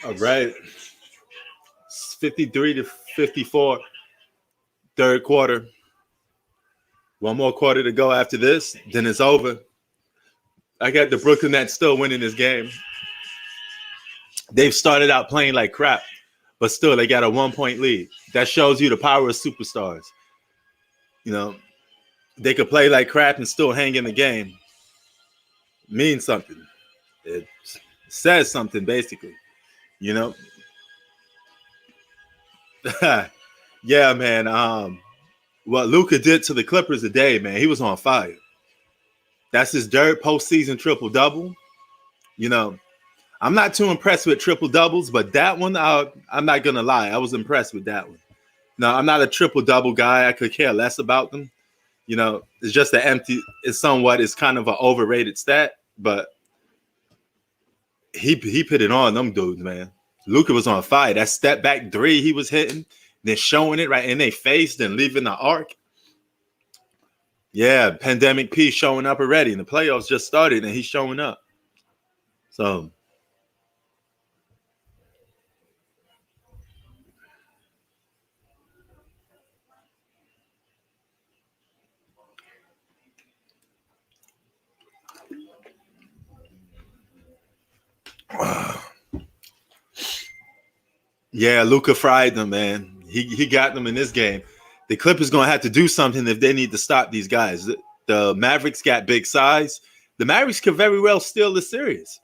All right. It's 53-54, third quarter. One more quarter to go after this, then it's over. I got the Brooklyn Nets still winning this game. They've started out playing like crap, but still they got a 1 point lead. That shows you the power of superstars. You know, they could play like crap and still hang in the game. Means something. It says something, basically. You know? Yeah, man. What Luka did to the Clippers today, man, he was on fire. That's his third postseason triple double. You know, I'm not too impressed with triple doubles, but that one, I'm not gonna lie, I was impressed with that one. No, I'm not a triple double guy. I could care less about them. You know, it's just an empty. It's kind of an overrated stat, but he put it on them dudes, man. Luka was on fire. That step back three he was hitting, then showing it right in their face, then leaving the arc. Yeah, Pandemic P showing up already, and the playoffs just started, and he's showing up. So, yeah, Luka fried them, man. He got them in this game. The Clippers gonna have to do something if they need to stop these guys. The Mavericks got big size. The Mavericks could very well steal the series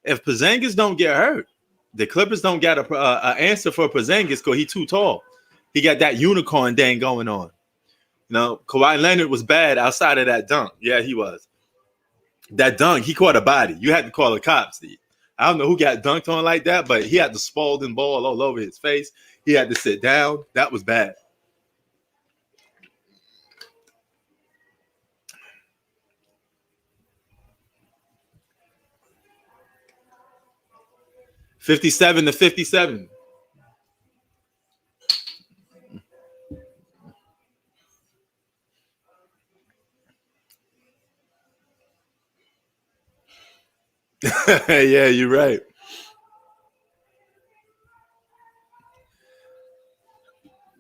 if Porzingis don't get hurt. The Clippers don't get a answer for Porzingis because he's too tall. He got that unicorn thing going on. You know, Kawhi Leonard was bad outside of that dunk. Yeah, he was. That dunk, he caught a body. You had to call the cops. I don't know who got dunked on like that, but he had the Spalding ball all over his face. He had to sit down. That was bad. $57-57. Yeah, you're right.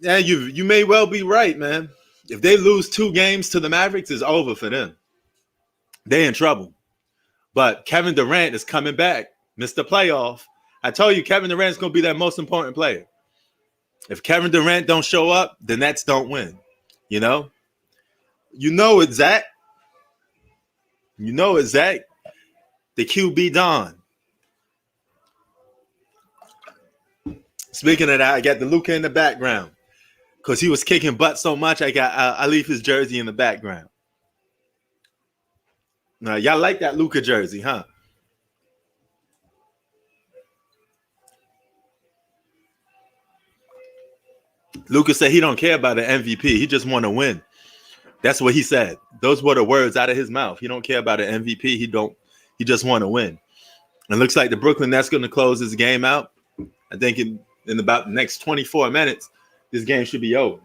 Yeah, you may well be right, man. If they lose 2 games to the Mavericks, it's over for them. They in trouble. But Kevin Durant is coming back, Mr. Playoff. I told you Kevin Durant's gonna be that most important player. If Kevin Durant don't show up, the Nets don't win. You know? You know it's Zach. You know it's Zach. The QB Don. Speaking of that, I got the Luka in the background. Because he was kicking butt so much, I leave his jersey in the background. Now, y'all like that Luka jersey, huh? Luka said he don't care about an MVP. He just want to win. That's what he said. Those were the words out of his mouth. He don't care about an MVP. He just want to win. And it looks like the Brooklyn Nets going to close this game out. I think in about the next 24 minutes, this game should be over.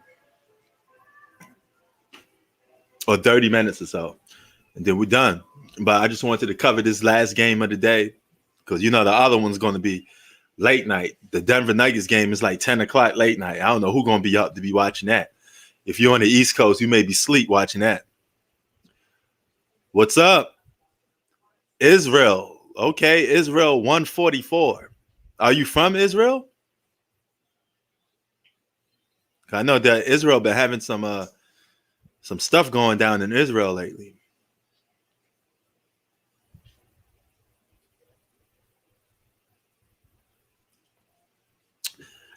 Or 30 minutes or so. And then we're done. But I just wanted to cover this last game of the day because, you know, the other one's going to be late night. The Denver Nuggets game is like 10 o'clock late night. I don't know who's going to be up to be watching that. If you're on the East Coast, you may be asleep watching that. What's up? Israel. Okay, Israel 144. Are you from Israel? I know that Israel been having some stuff going down in Israel lately.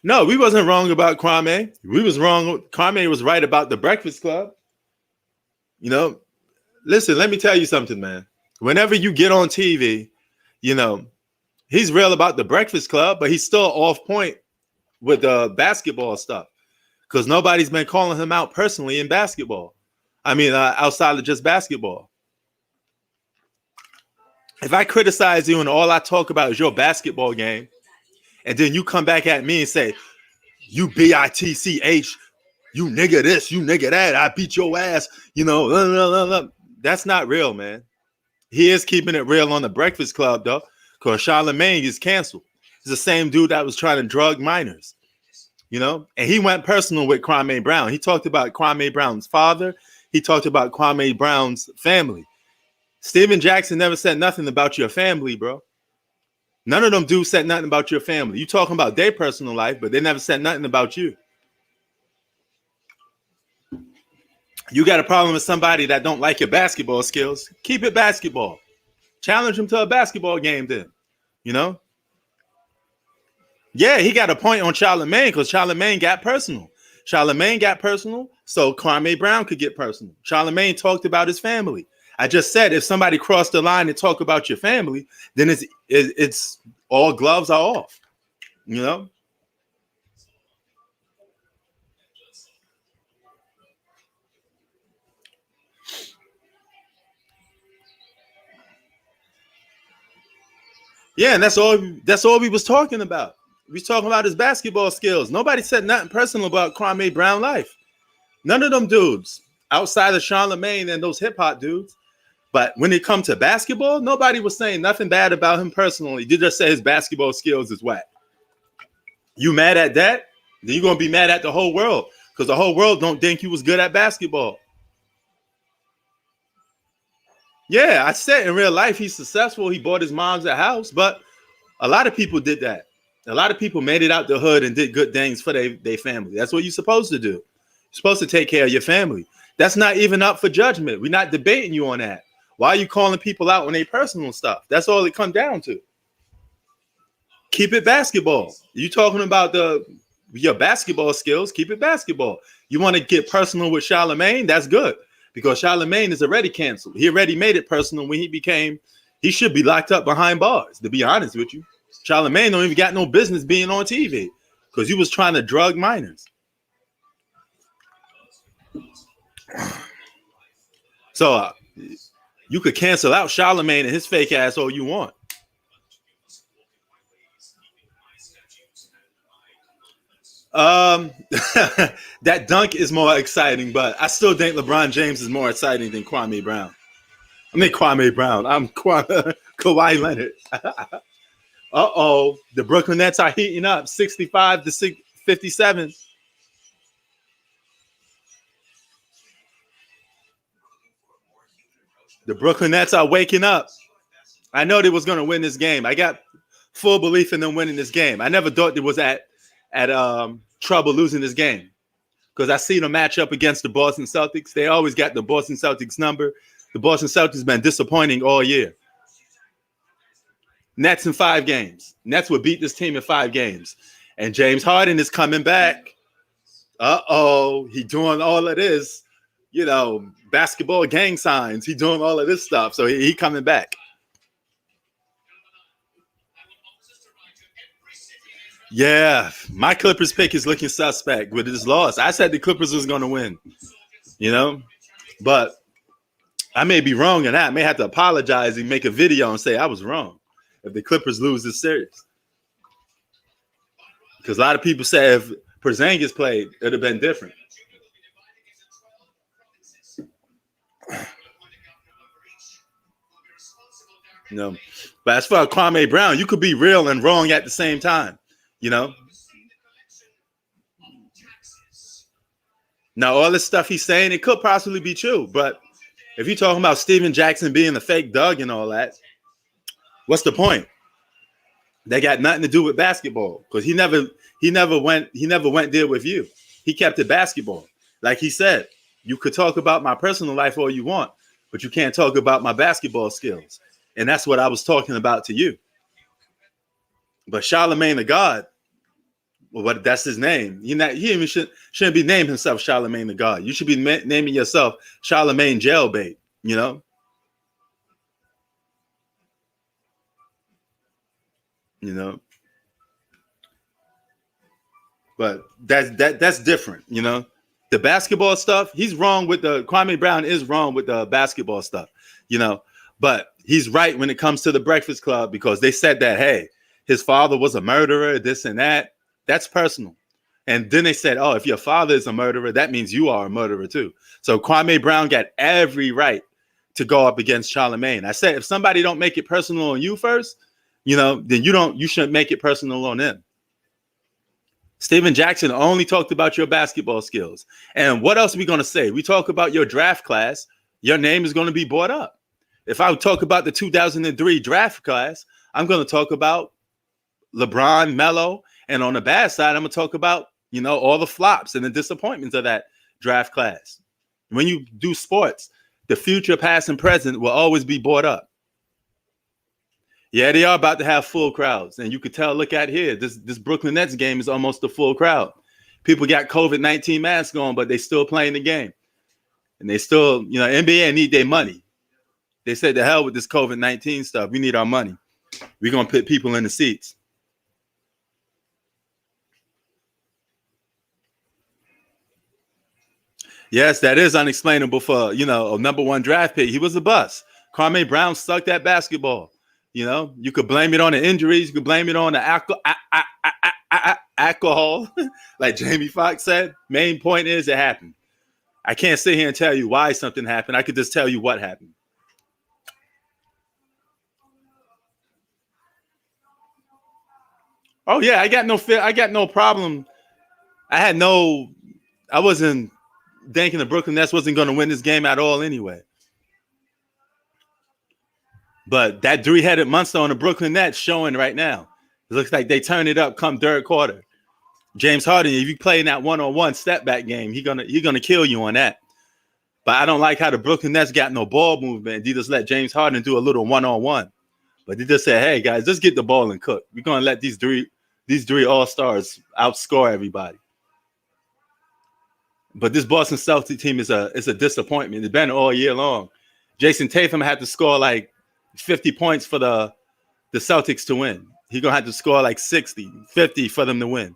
No, we wasn't wrong about Kwame. We was wrong. Kwame was right about the Breakfast Club. You know, listen, let me tell you something, man. Whenever you get on TV, you know, he's real about the Breakfast Club, but he's still off point with the basketball stuff because nobody's been calling him out personally in basketball. I mean, outside of just basketball. If I criticize you and all I talk about is your basketball game, and then you come back at me and say, you bitch, you nigga this, you nigga that, I beat your ass, you know, blah, blah, blah. That's not real, man. He is keeping it real on the Breakfast Club, though, because Charlamagne is canceled. It's the same dude that was trying to drug minors, you know? And he went personal with Kwame Brown. He talked about Kwame Brown's father. He talked about Kwame Brown's family. Steven Jackson never said nothing about your family, bro. None of them dudes said nothing about your family. You talking about their personal life, but they never said nothing about you. You got a problem with somebody that don't like your basketball skills, keep it basketball. Challenge him to a basketball game then, you know? Yeah, he got a point on Charlamagne because Charlamagne got personal. Charlamagne got personal, so Kwame Brown could get personal. Charlamagne talked about his family. I just said if somebody crossed the line and talk about your family, then it's all gloves are off, you know? Yeah, and that's all we was talking about. We was talking about his basketball skills. Nobody said nothing personal about Kwame Brown life. None of them dudes outside of Charlamagne and those hip hop dudes. But when it comes to basketball, nobody was saying nothing bad about him personally. They just say his basketball skills is whack. You mad at that? Then you're gonna be mad at the whole world because the whole world don't think he was good at basketball. Yeah, I said in real life he's successful. He bought his mom's a house, but a lot of people did that. A lot of people made it out the hood and did good things for their family. That's what you're supposed to do. You're supposed to take care of your family. That's not even up for judgment. We're not debating you on that. Why are you calling people out on their personal stuff? That's all it comes down to. Keep it basketball. You talking about your basketball skills, keep it basketball. You want to get personal with Charlamagne? That's good. Because Charlamagne is already canceled. He already made it personal when he should be locked up behind bars, to be honest with you. Charlamagne don't even got no business being on TV because he was trying to drug minors. So you could cancel out Charlamagne and his fake ass all you want. That dunk is more exciting, but I still think LeBron James is more exciting than Kwame Brown. I mean Kwame Brown. I'm Kawhi Leonard. The Brooklyn Nets are heating up 65 to 57. The Brooklyn Nets are waking up. I know they was going to win this game. I got full belief in them winning this game. I never thought they was at trouble losing this game because I seen them match up against the Boston Celtics. They always got the Boston Celtics number. The Boston Celtics been disappointing all year. Nets in 5 games. Nets would beat this team in 5 games. And James Harden is coming back. He doing all of this, basketball gang signs. He doing all of this stuff. So he coming back. Yeah, my Clippers pick is looking suspect with this loss. I said the Clippers was going to win, but I may be wrong in that. I may have to apologize and make a video and say I was wrong if the Clippers lose this series. Because a lot of people say if Porzingis played, it would have been different. But as far as Kwame Brown, you could be real and wrong at the same time. Now all this stuff he's saying, it could possibly be true, but if you're talking about Steven Jackson being a fake Doug and all that, what's the point? They got nothing to do with basketball because he never went there with you. He kept it basketball. Like he said, you could talk about my personal life all you want, but you can't talk about my basketball skills. And that's what I was talking about to you. But Charlamagne the God, well, that's his name. He even shouldn't be naming himself Charlamagne the God. You should be naming yourself Charlamagne Jailbait. But that's different. The basketball stuff. He's wrong with Kwame Brown is wrong with the basketball stuff. But he's right when it comes to the Breakfast Club because they said that hey. His father was a murderer, this and that. That's personal. And then they said, oh, if your father is a murderer, that means you are a murderer too. So Kwame Brown got every right to go up against Charlamagne. I said, if somebody don't make it personal on you first, then you shouldn't make it personal on them. Steven Jackson only talked about your basketball skills. And what else are we going to say? We talk about your draft class, your name is going to be brought up. If I talk about the 2003 draft class, I'm going to talk about LeBron, Melo, and on the bad side, I'm going to talk about, all the flops and the disappointments of that draft class. When you do sports, the future, past, and present will always be brought up. Yeah, they are about to have full crowds. And you could tell, look at here, this Brooklyn Nets game is almost a full crowd. People got COVID-19 masks on, but they still playing the game. And they still, NBA need their money. They said, the hell with this COVID-19 stuff. We need our money. We're going to put people in the seats. Yes, that is unexplainable for, a number one draft pick. He was a bust. Kwame Brown sucked at basketball. You could blame it on the injuries. You could blame it on the alcohol, like Jamie Foxx said. Main point is it happened. I can't sit here and tell you why something happened. I could just tell you what happened. Oh, yeah, I got no fear. I got no problem. I wasn't thinking the Brooklyn Nets wasn't going to win this game at all anyway. But that three-headed monster on the Brooklyn Nets showing right now. It looks like they turn it up come third quarter. James Harden, if you play in that one-on-one step-back game, he's gonna kill you on that. But I don't like how the Brooklyn Nets got no ball movement. They just let James Harden do a little one-on-one. But they just said, hey, guys, just get the ball and cook. We're going to let these three all-stars outscore everybody. But this Boston Celtics team is a disappointment. It's been all year long. Jason Tatum had to score like 50 points for the Celtics to win. He's going to have to score like 60, 50 for them to win.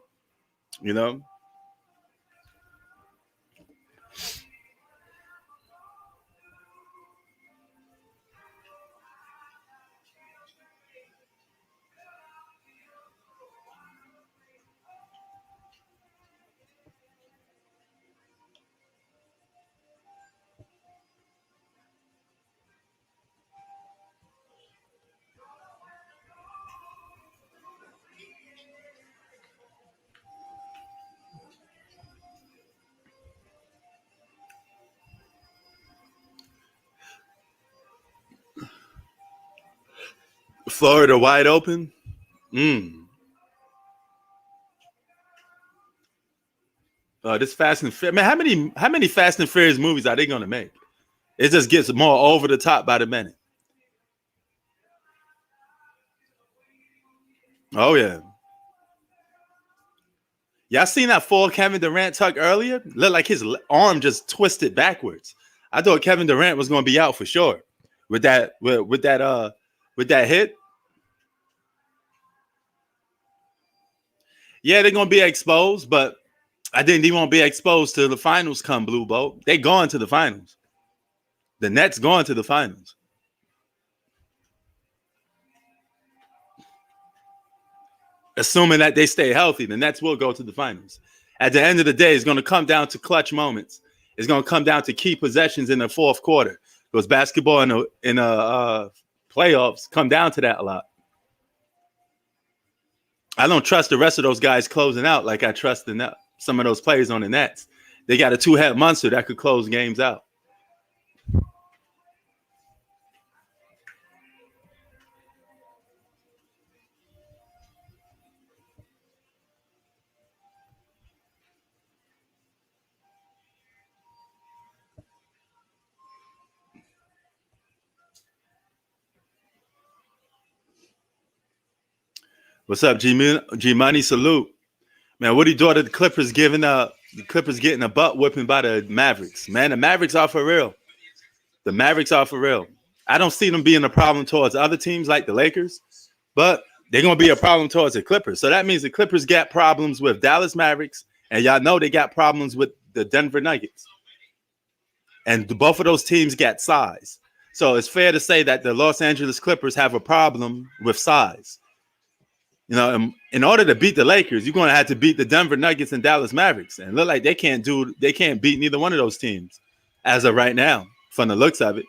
Florida wide open. This Fast and Furious. Man, how many Fast and Furious movies are they going to make? It just gets more over the top by the minute. Oh, yeah. Y'all seen that fall Kevin Durant tuck earlier? Looked like his arm just twisted backwards. I thought Kevin Durant was going to be out for sure with that hit. Yeah, they're going to be exposed, but I think they won't be exposed till the finals come, Blue Boat. They going to the finals. The Nets going to the finals. Assuming that they stay healthy, the Nets will go to the finals. At the end of the day, it's going to come down to clutch moments. It's going to come down to key possessions in the fourth quarter. Because basketball in the playoffs come down to that a lot. I don't trust the rest of those guys closing out like I trust some of those players on the Nets. They got a two-head monster that could close games out. What's up, G Money? Salute, man. What do you do to the Clippers getting a butt whipping by the Mavericks? Man, the Mavericks are for real. The Mavericks are for real. I don't see them being a problem towards other teams like the Lakers, but they're gonna be a problem towards the Clippers. So that means the Clippers got problems with Dallas Mavericks, and y'all know they got problems with the Denver Nuggets. And both of those teams got size. So it's fair to say that the Los Angeles Clippers have a problem with size. In order to beat the Lakers, you're going to have to beat the Denver Nuggets and Dallas Mavericks. And look like they can't beat neither one of those teams as of right now, from the looks of it.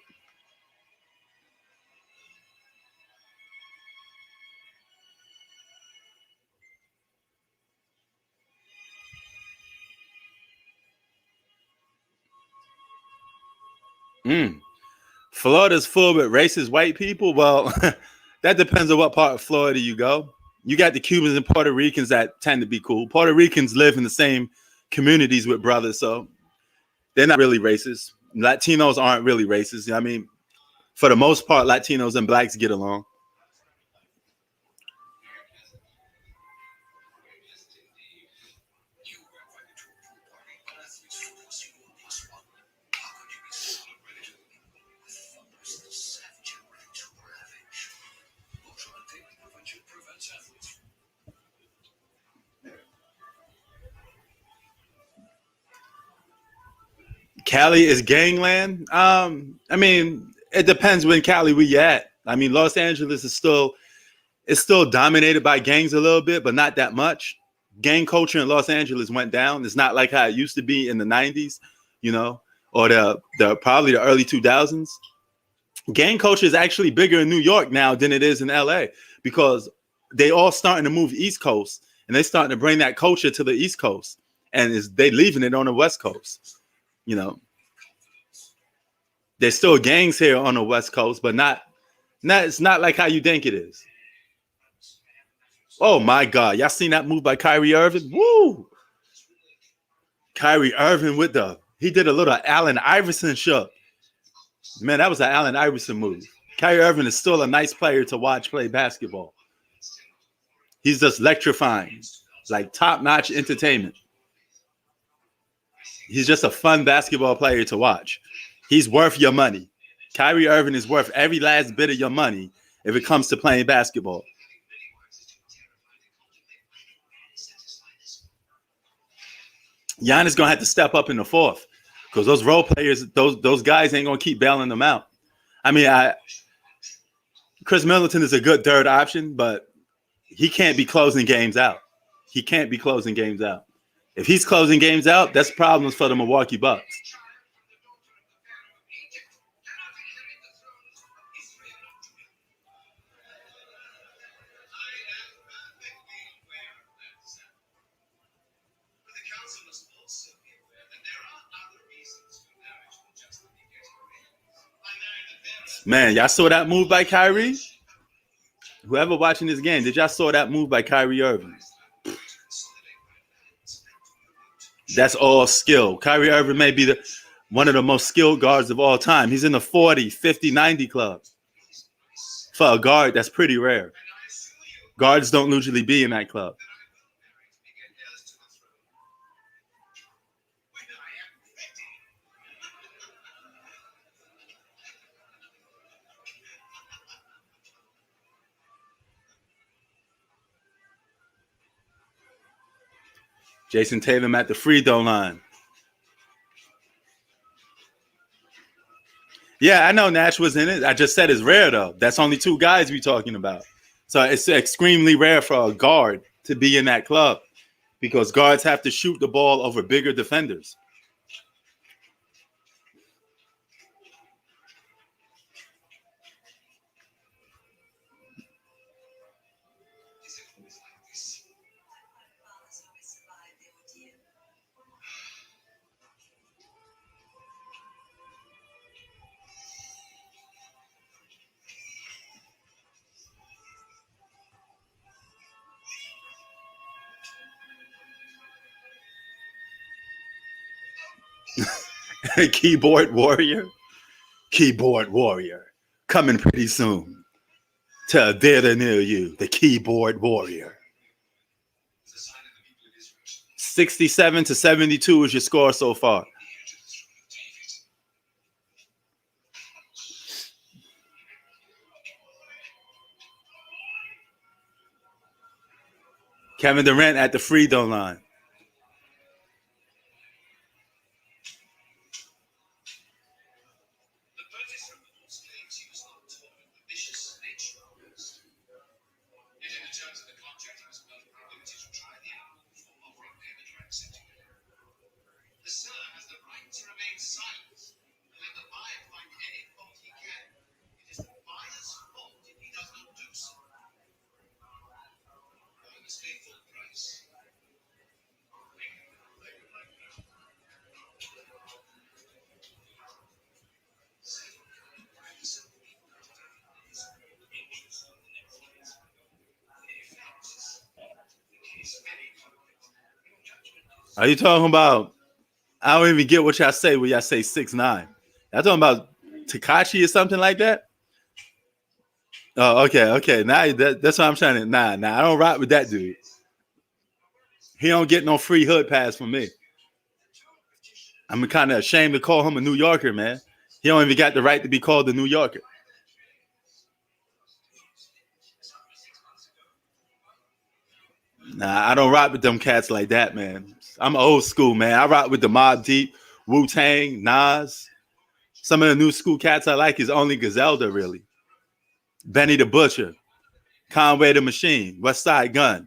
Mm. Florida's full with racist white people. Well, that depends on what part of Florida you go. You got the Cubans and Puerto Ricans that tend to be cool. Puerto Ricans live in the same communities with brothers, so they're not really racist. Latinos aren't really racist. I mean, for the most part, Latinos and blacks get along. Cali is gangland. I mean, it depends when Cali we at. I mean, Los Angeles is still it's still dominated by gangs a little bit, but not that much. Gang culture in Los Angeles went down. It's not like how it used to be in the '90s, you know, or the probably the early 2000s. Gang culture is actually bigger in New York now than it is in LA because they all starting to move East Coast and they starting to bring that culture to the East Coast, and they leaving it on the West Coast. You know, there's still gangs here on the West Coast, but not it's not like how you think it is. Oh my God, y'all seen that move by Kyrie Irving? Woo! Kyrie Irving with the he did a little Allen Iverson shot. Man, that was an Allen Iverson move. Kyrie Irving is still a nice player to watch play basketball. He's just electrifying, like top-notch entertainment. He's just a fun basketball player to watch. He's worth your money. Kyrie Irving is worth every last bit of your money if it comes to playing basketball. Giannis gonna have to step up in the fourth because those role players, those guys ain't gonna keep bailing them out. I mean, Chris Middleton is a good third option, but he can't be closing games out. He can't be closing games out. If he's closing games out, that's problems for the Milwaukee Bucks. Man, y'all saw that move by Kyrie? Whoever watching this game, did y'all saw that move by Kyrie Irving? That's all skill. Kyrie Irving may be one of the most skilled guards of all time. He's in the 40, 50, 90 club. For a guard, that's pretty rare. Guards don't usually be in that club. Jason Tatum at the free throw line. Yeah, I know Nash was in it. I just said it's rare though. That's only two guys we talking about. So it's extremely rare for a guard to be in that club because guards have to shoot the ball over bigger defenders. Keyboard warrior, keyboard warrior, coming pretty soon to a theater near you. The keyboard warrior. 67 to 72 is your score so far. Kevin Durant at the free throw line. Are you talking about? I don't even get what y'all say when y'all say 6'9". Y'all talking about Takashi or something like that? Oh, okay. Now that's what I'm trying to. Nah. I don't rock with that dude. He don't get no free hood pass from me. I'm kind of ashamed to call him a New Yorker, man. He don't even got the right to be called a New Yorker. Nah, I don't rock with them cats like that, man. I'm old school, man. I rock with the Mobb Deep, Wu Tang, Nas. Some of the new school cats I like is only Gazelda, really. Benny the Butcher, Conway the Machine, West Side Gun.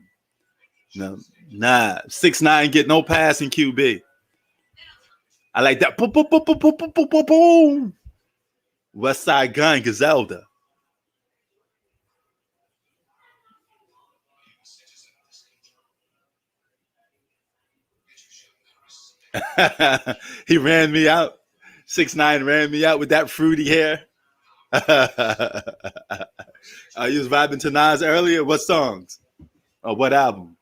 No, nah, 6'9" get no pass in QB. I like that. Boom, boom, boom, boom, boom, boom, boom, boom, boom. West Side Gun, Gazelda. He ran me out. 6'9" ran me out with that fruity hair. You was vibing to Nas earlier. What songs? Or what album?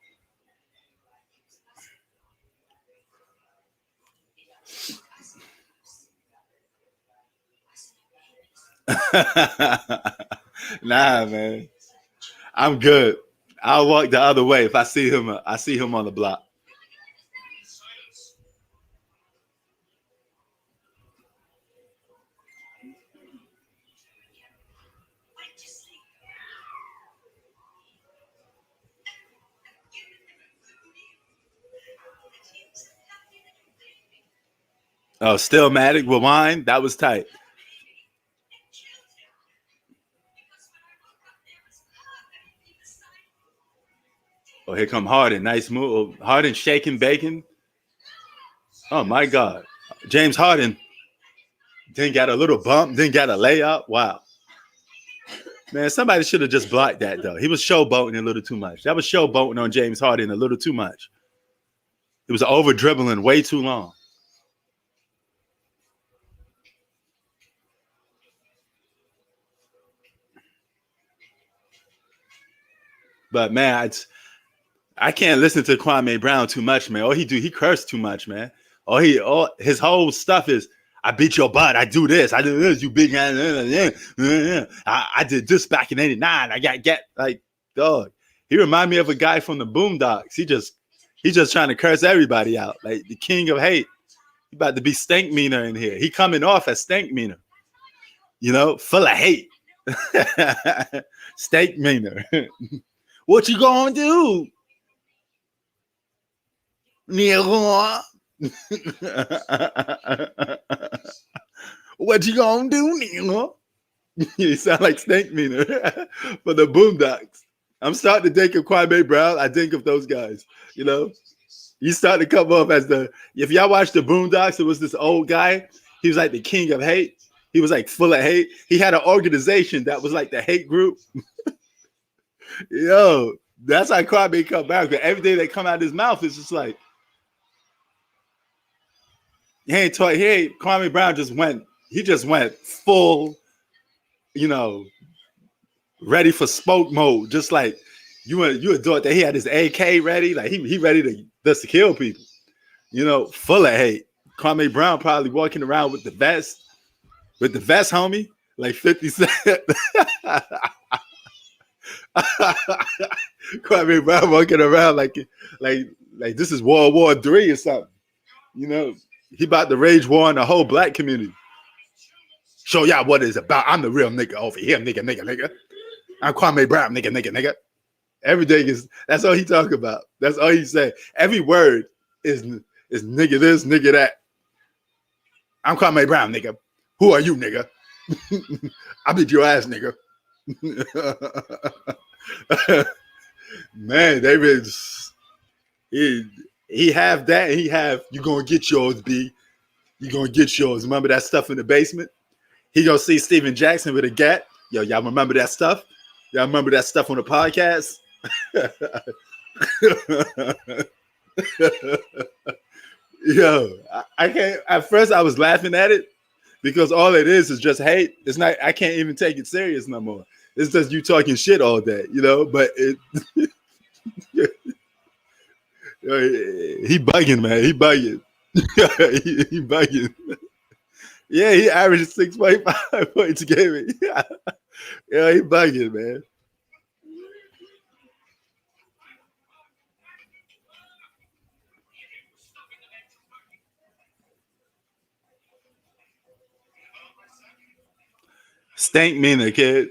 Nah, man. I'm good. I'll walk the other way if I see him. I see him on the block. Oh, Stillmatic with wine. That was tight. Oh, here come Harden. Nice move. Harden shaking bacon. Oh my God. James Harden then got a little bump, then got a layup. Wow. Man, somebody should have just blocked that though. He was showboating a little too much. That was showboating on James Harden a little too much. It was over dribbling way too long. But man, I can't listen to Kwame Brown too much, man. All he cursed too much, man. All his whole stuff is, I beat your butt. I do this. I do this. You big I did this back in '89. I got get like dog. He remind me of a guy from the Boondocks. He just trying to curse everybody out, like the king of hate. He about to be stank meaner in here. He coming off as stank meaner, full of hate. Stank meaner. What you gonna do? Nigga. What you gonna do, nigga? You sound like Snake Meaner for the Boondocks. I'm starting to think of Kwame Brown. I think of those guys. You start to come up as if y'all watch the Boondocks, it was this old guy. He was like the king of hate. He was like full of hate. He had an organization that was like the hate group. Yo, that's how Kwame come back. But everything that come out of his mouth is just like, Kwame Brown just went full, ready for smoke mode. Just like you would thought that he had his AK ready, like he ready to kill people, full of hate. Kwame Brown probably walking around with the vest, homie, like 50 Cent. Kwame Brown walking around like this is World War III or something, He about to rage war on the whole black community. Show y'all what it's about. I'm the real nigga over here, nigga. I'm Kwame Brown, nigga. Everything that's all he talk about. That's all he say. Every word is nigga this, nigga that. I'm Kwame Brown, nigga. Who are you, nigga? I beat your ass, nigga. Man, they really he have that, and he have you gonna get yours, B. You gonna get yours. Remember that stuff in the basement? He gonna see Steven Jackson with a gat. Yo, y'all remember that stuff? Y'all remember that stuff on the podcast? Yo, I can't. At first, I was laughing at it because all it is just hate. It's not. I can't even take it serious no more. It's just you talking shit all day, But it. He bugging, man. He bugging. He bugging. Yeah, he averaged 6.5 points a game. Yeah, he bugging, man. Stank meaner, kid.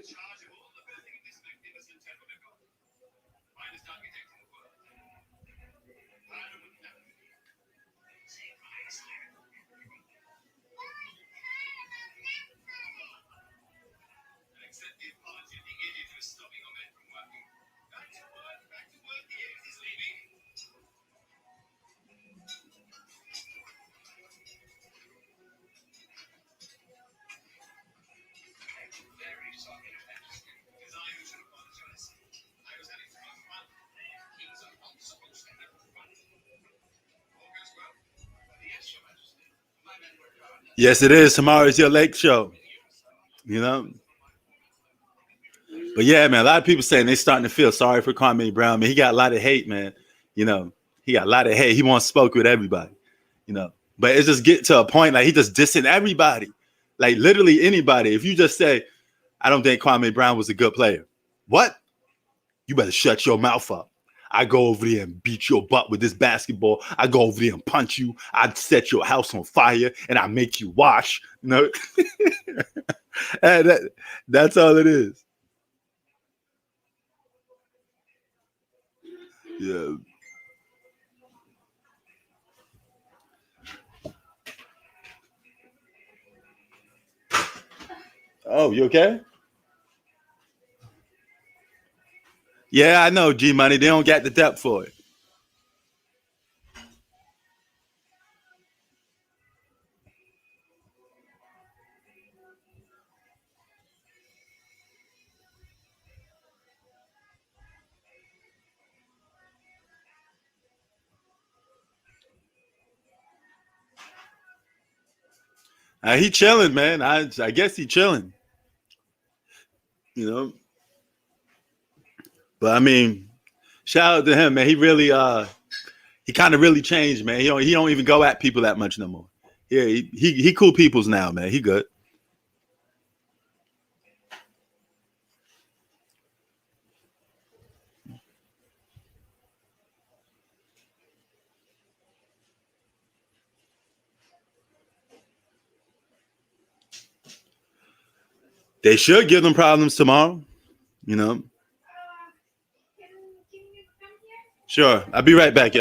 Yes, it is. Tomorrow is your lake show. You know. But yeah, man, a lot of people saying they starting to feel sorry for Kwame Brown. Man, he got a lot of hate, man. You know, he got a lot of hate. He wants spoke with everybody. You know, but it's just get to a point like he just dissing everybody, like literally anybody. If you just say, "I don't think Kwame Brown was a good player," what? You better shut your mouth up. I go over there and beat your butt with this basketball. I go over there and punch you. I set your house on fire and I make you wash. You know, that's all it is. Yeah. Oh, you okay? Yeah, I know, G Money. They don't get the depth for it. He chilling, man. I guess he chilling. You know, but I mean, shout out to him, man. He really he kind of really changed, man. He don't even go at people that much no more. Yeah, he cool peoples now, man. He good. They should give them problems tomorrow. You know. Sure, I'll be right back.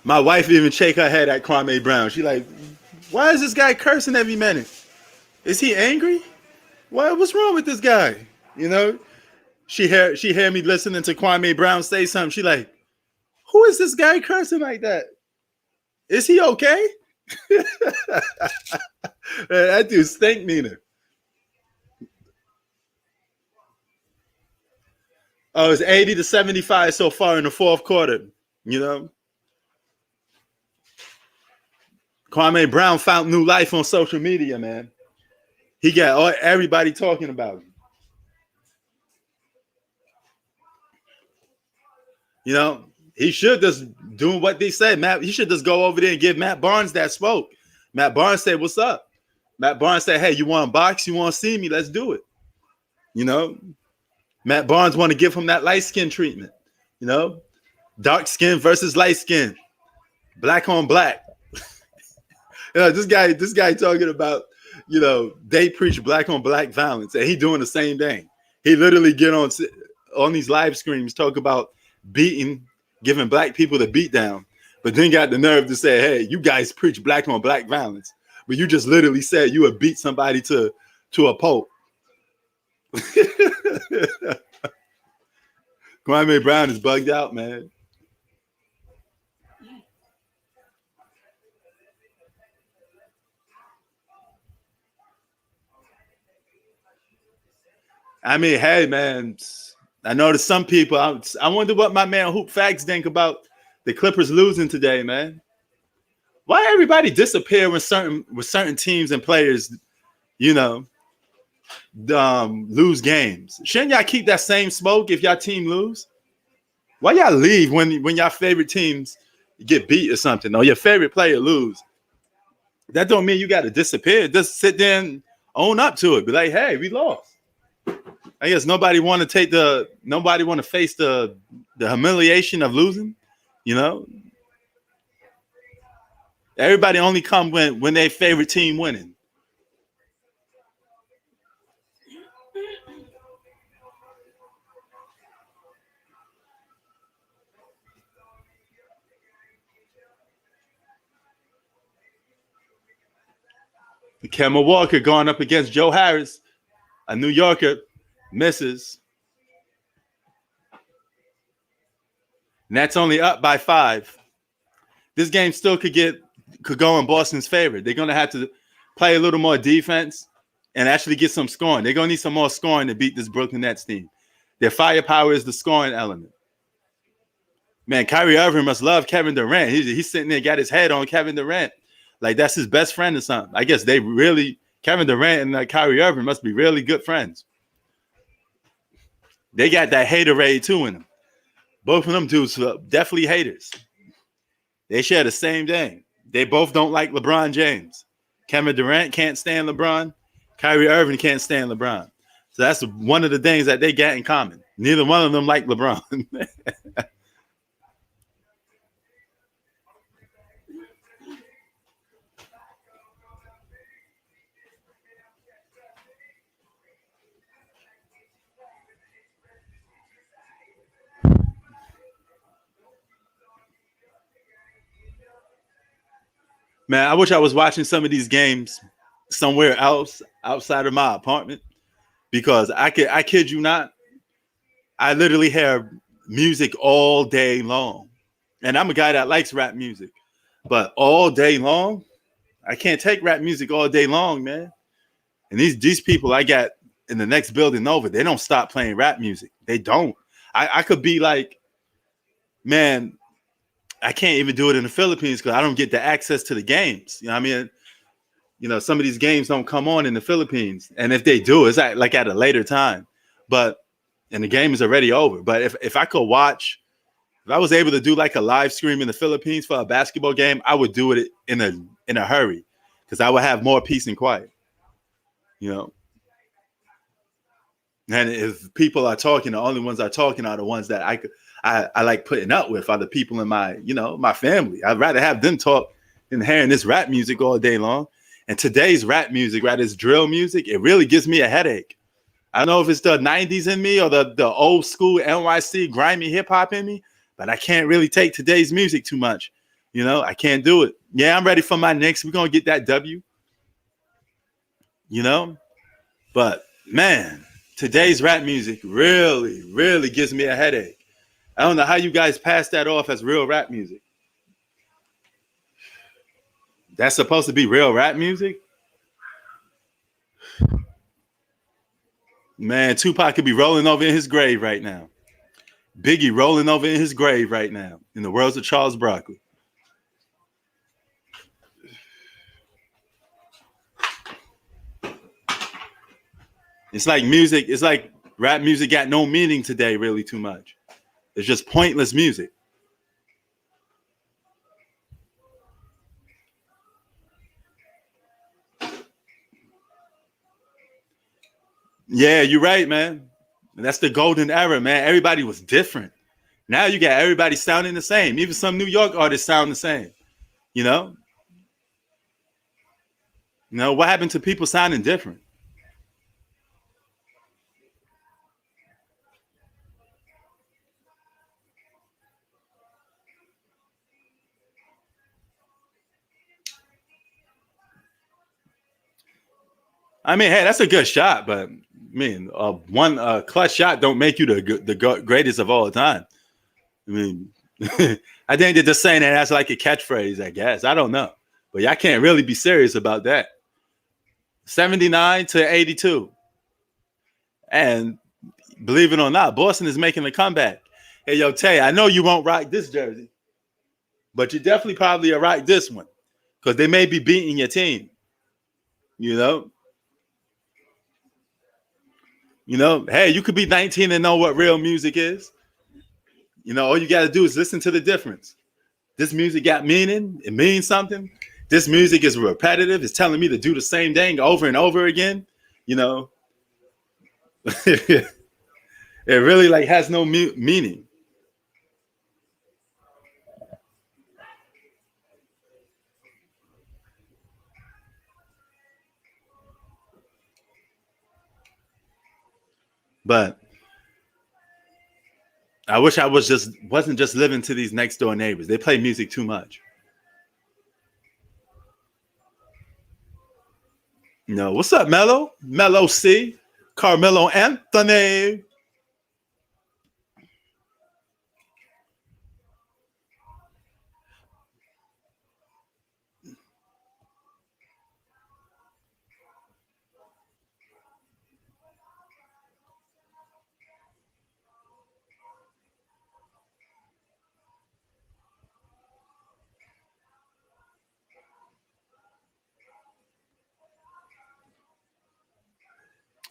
My wife even shake her head at Kwame Brown. She like, why is this guy cursing every minute? Is he angry? What's wrong with this guy? You know, she hear me listening to Kwame Brown say something. She like, who is this guy cursing like that? Is he okay? That dude stink meaner. Oh, it's 80-75 so far in the fourth quarter. You know, Kwame Brown found new life on social media, man. He got everybody talking about him. You know, he should just do what they said. Matt, he should just go over there and give Matt Barnes that smoke. Matt Barnes said, "What's up?" Matt Barnes said, "Hey, you want to box? You want to see me? Let's do it." You know, Matt Barnes want to give him that light skin treatment. You know, dark skin versus light skin, black on black. You know, this guy talking about, you know, they preach black on black violence, and he doing the same thing. He literally get on these live streams, talk about beating, giving black people the beat down, but then got the nerve to say, "Hey, you guys preach black on black violence," but you just literally said you would beat somebody to a pulp. Kwame Brown is bugged out, man. I mean, hey, man, I know there's some people. I wonder what my man Hoop Facts think about the Clippers losing today, man. Why everybody disappear when certain teams and players, you know, lose games? Shouldn't y'all keep that same smoke if y'all team lose? Why y'all leave when y'all favorite teams get beat or something, or your favorite player lose? That don't mean you got to disappear. Just sit there and own up to it. Be like, hey, we lost. I guess nobody want to face the humiliation of losing. You know, everybody only come when their favorite team winning. Kemba Walker going up against Joe Harris, a New Yorker, misses. Nets only up by 5. This game still could go in Boston's favor. They're going to have to play a little more defense and actually get some scoring. They're going to need some more scoring to beat this Brooklyn Nets team. Their firepower is the scoring element. Man, Kyrie Irving must love Kevin Durant. He's sitting there, got his head on Kevin Durant. Like that's his best friend or something. I guess Kevin Durant and Kyrie Irving must be really good friends. They got that haterade too in them. Both of them dudes are definitely haters. They share the same thing. They both don't like LeBron James. Kevin Durant can't stand LeBron. Kyrie Irving can't stand LeBron. So that's one of the things that they got in common. Neither one of them like LeBron. Man, I wish I was watching some of these games somewhere else outside of my apartment because I kid you not, I literally hear music all day long. And I'm a guy that likes rap music, but all day long, I can't take rap music all day long, man. And these people I got in the next building over, they don't stop playing rap music. They don't. I could be like, man, I can't even do it in the Philippines because I don't get the access to the games. You know what I mean? You know, some of these games don't come on in the Philippines. And if they do, it's like at a later time. And the game is already over. But if I could watch, if I was able to do like a live stream in the Philippines for a basketball game, I would do it in a hurry because I would have more peace and quiet. You know? And if people are talking, the only ones are talking are the ones that I like putting up with are the people in my family. I'd rather have them talk than hearing this rap music all day long. And today's rap music, right, this drill music, it really gives me a headache. I don't know if it's the 90s in me or the old school NYC grimy hip hop in me, but I can't really take today's music too much. You know, I can't do it. Yeah, I'm ready for my Knicks. We're going to get that W. You know, but man, today's rap music really, really gives me a headache. I don't know how you guys pass that off as real rap music. That's supposed to be real rap music? Man, Tupac could be rolling over in his grave right now. Biggie rolling over in his grave right now in the words of Charles Barkley. It's like rap music got no meaning today really too much. It's just pointless music. Yeah, you're right, man. That's the golden era, man. Everybody was different. Now you got everybody sounding the same. Even some New York artists sound the same. You know? What happened to people sounding different? I mean, hey, that's a good shot, but I mean, one clutch shot don't make you the greatest of all time. I mean, I think they're just saying that as like a catchphrase, I guess. I don't know. But y'all can't really be serious about that. 79 to 82. And believe it or not, Boston is making a comeback. Hey, yo, Tay, I know you won't rock this jersey, but you definitely probably will rock this one because they may be beating your team. You know? Hey, you could be 19 and know what real music is. All you got to do is listen to the difference. This music got meaning. It means something. This music is repetitive. It's telling me to do the same thing over and over again. It really like has no meaning. But I wish I wasn't just living to these next door neighbors. They play music too much. What's up, Mello? Mello C, Carmelo Anthony.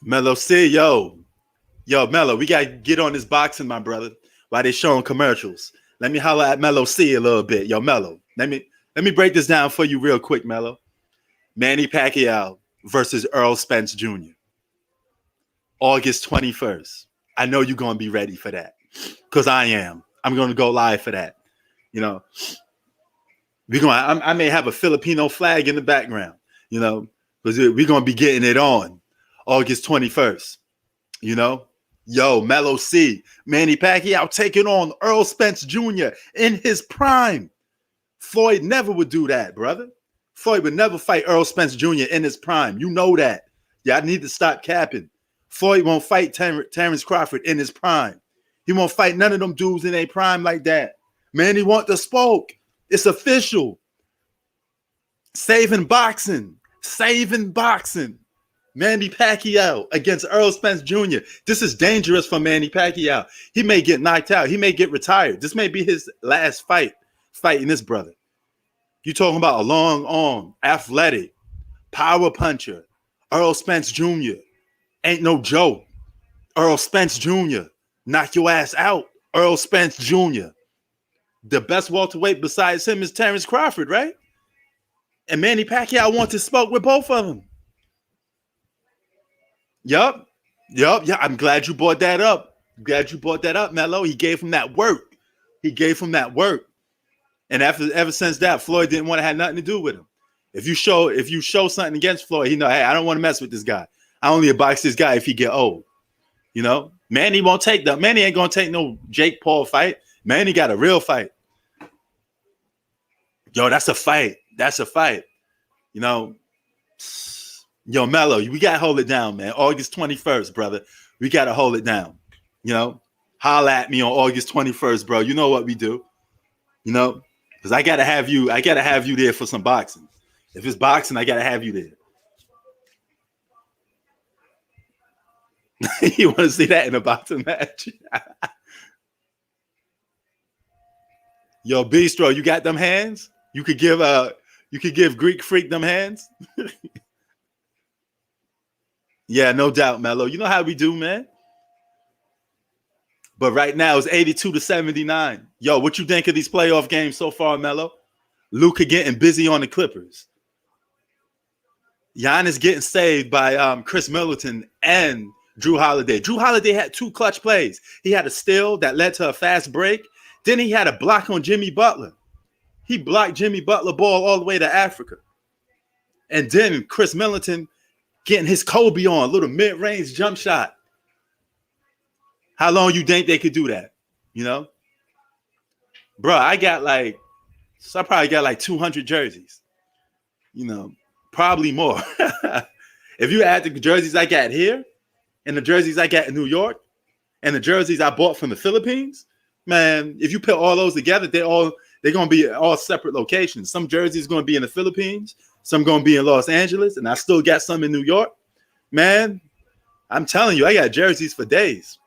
Mello C, yo, Mello, we gotta get on this boxing, my brother. While they showing commercials, let me holler at Mello C a little bit, yo, Mello. Let me break this down for you real quick, Mello. Manny Pacquiao versus Earl Spence Jr. August 21st. I know you're gonna be ready for that, cause I am. I'm gonna go live for that. I may have a Filipino flag in the background. Because we're gonna be getting it on. August 21st, Yo, Mello C, Manny Pacquiao taking on Earl Spence Jr. in his prime. Floyd never would do that, brother. Floyd would never fight Earl Spence Jr. in his prime. You know that. Y'all need to stop capping. Floyd won't fight Terrence Crawford in his prime. He won't fight none of them dudes in their prime like that. Manny want the smoke. It's official. Saving boxing. Manny Pacquiao against Earl Spence Jr. This is dangerous for Manny Pacquiao. He may get knocked out. He may get retired. This may be his last fighting this brother. You talking about a long arm, athletic, power puncher. Earl Spence Jr. Ain't no joke. Earl Spence Jr. Knock your ass out. Earl Spence Jr. The best welterweight besides him is Terrence Crawford, right? And Manny Pacquiao wants to smoke with both of them. Yup. Yeah, I'm glad you brought that up. Mello. He gave him that work. And ever since that, Floyd didn't want to have nothing to do with him. If you show something against Floyd, hey, I don't want to mess with this guy. I only box this guy if he get old. Manny won't take that. Manny ain't gonna take no Jake Paul fight. Manny got a real fight. Yo, that's a fight. Yo, Mello, we got to hold it down, man. August 21st, brother. We got to hold it down. Holla at me on August 21st, bro. You know what we do. Because I got to have you there for some boxing. If it's boxing, I got to have you there. You want to see that in a boxing match? Yo, Bistro, you got them hands? You could give Greek Freak them hands? Yeah, no doubt, Mello. You know how we do, man. But right now it's 82-79. Yo, what you think of these playoff games so far, Mello? Luka getting busy on the Clippers. Giannis getting saved by Chris Middleton and Drew Holiday. Drew Holiday had two clutch plays. He had a steal that led to a fast break. Then he had a block on Jimmy Butler. He blocked Jimmy Butler ball all the way to Africa. And then Chris Middleton getting his Kobe on, a little mid-range jump shot. How long you think they could do that? Bro, I probably got like 200 jerseys. Probably more. If you add the jerseys I got here and the jerseys I got in New York and the jerseys I bought from the Philippines, man, if you put all those together, they're going to be all separate locations. Some jerseys going to be in the Philippines, some going to be in Los Angeles, and I still got some in New York. Man, I'm telling you, I got jerseys for days.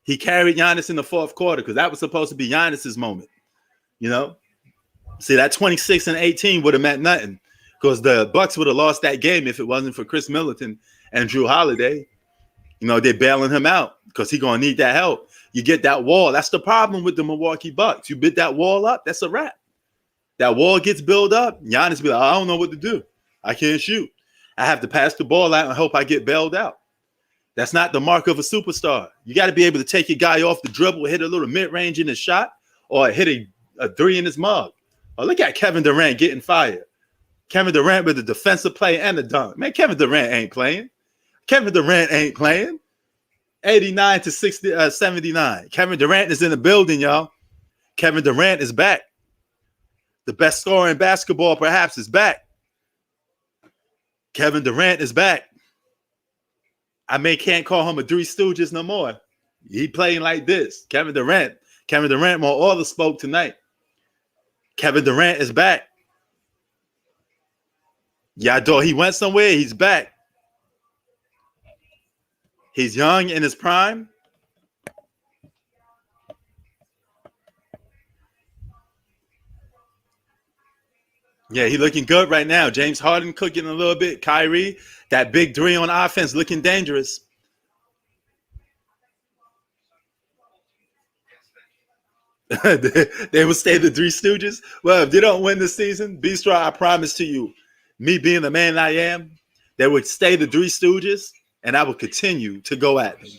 He carried Giannis in the fourth quarter because that was supposed to be Giannis's moment. You know, see that 26 and 18 would have meant nothing because the Bucks would have lost that game if it wasn't for Chris Middleton and Drew Holiday. You know, they're bailing him out because he's gonna need that help. You get that wall. That's the problem with the Milwaukee Bucks. You bid that wall up, that's a wrap. That wall gets built up. Giannis be like, I don't know what to do. I can't shoot. I have to pass the ball out and hope I get bailed out. That's not the mark of a superstar. You got to be able to take your guy off the dribble, hit a little mid-range in his shot, or hit a three in his mug. Oh, look at Kevin Durant getting fired. Kevin Durant with the defensive play and the dunk. Man, Kevin Durant ain't playing. Kevin Durant ain't playing. 89 to 79. Kevin Durant is in the building, y'all. Kevin Durant is back. The best scorer in basketball, perhaps, is back. Kevin Durant is back. Can't call him a Three Stooges no more. He playing like this. Kevin Durant more all the smoke tonight. Kevin Durant is back. Y'all thought he went somewhere. He's back. He's young in his prime. Yeah, he looking good right now. James Harden cooking a little bit. Kyrie, that big three on offense looking dangerous. They will stay the Three Stooges. Well, if they don't win this season, Bistro, I promise to you, me being the man I am, they would stay the Three Stooges, and I will continue to go at them.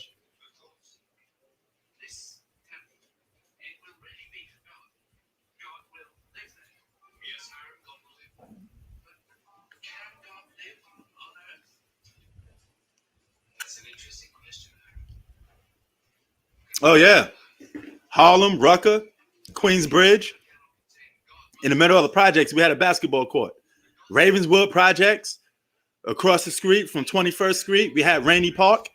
Oh, yeah. Harlem, Rucker, Queensbridge. In the middle of the projects, we had a basketball court. Ravenswood projects. Across the street from 21st Street, we had Rainey Park.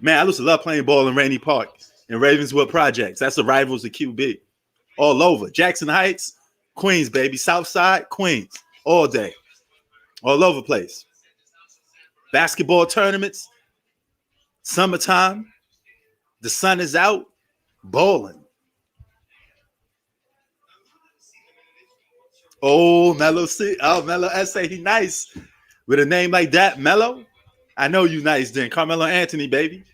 Man, I used to love playing ball in Rainey Park in Ravenswood projects. That's the rivals of QB. All over. Jackson Heights, Queens, baby. South Side, Queens. All day. All over the place. Basketball tournaments. Summertime. The sun is out. Bowling. Oh, Mello C. Oh, Mello S.A. He nice. With a name like that, Mello. I know you nice then. Carmelo Anthony, baby.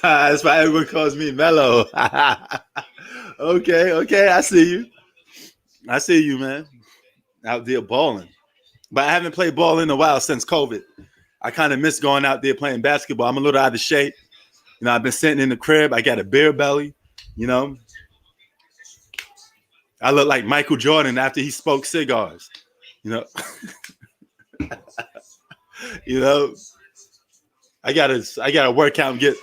That's why everyone calls me Mello. Okay. I see you, man. Out there balling. But I haven't played ball in a while since COVID. I kind of miss going out there playing basketball. I'm a little out of shape. You know, I've been sitting in the crib. I got a beer belly, you know. I look like Michael Jordan after he smoked cigars, you know. You know, I gotta work out and get